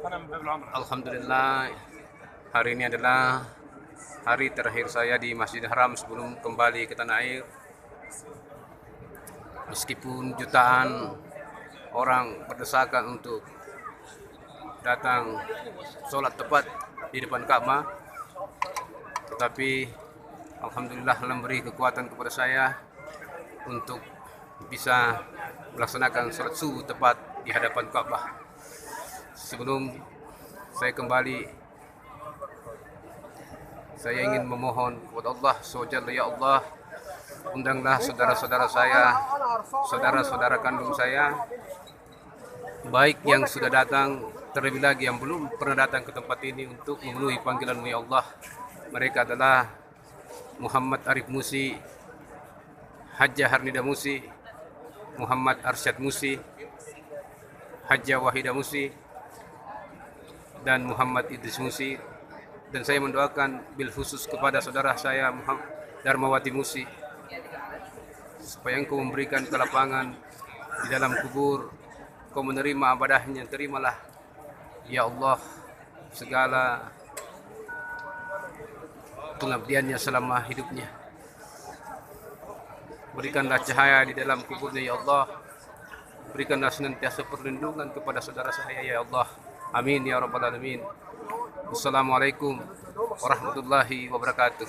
Alhamdulillah, hari ini adalah hari terakhir saya di Masjidil Haram sebelum kembali ke tanah air. Meskipun jutaan orang berdesakan untuk datang sholat tepat di depan Ka'bah, tetapi Alhamdulillah memberi kekuatan kepada saya untuk bisa melaksanakan sholat subuh tepat di hadapan Ka'bah. Sebelum saya kembali, saya ingin memohon kepada Allah SWT, ya Allah, undanglah saudara-saudara saya, saudara-saudara kandung saya, baik yang sudah datang, terlebih lagi yang belum pernah datang ke tempat ini untuk memenuhi panggilan-Mu ya Allah. Mereka adalah Muhammad Arif Musi, Hajjah Harnida Musi, Muhammad Arsyad Musi, Hajjah Wahida Musi, dan Muhammad Idris Musi. Dan saya mendoakan bil khusus kepada saudara saya Muhammad Darmawati Musi, supaya Engkau memberikan kelapangan di dalam kubur, Kau menerima ibadahnya. Terimalah ya Allah segala pengabdiannya selama hidupnya. Berikanlah cahaya di dalam kuburnya ya Allah. Berikanlah senantiasa perlindungan kepada saudara saya ya Allah. Amin ya rabbal alamin. Wassalamualaikum warahmatullahi wabarakatuh.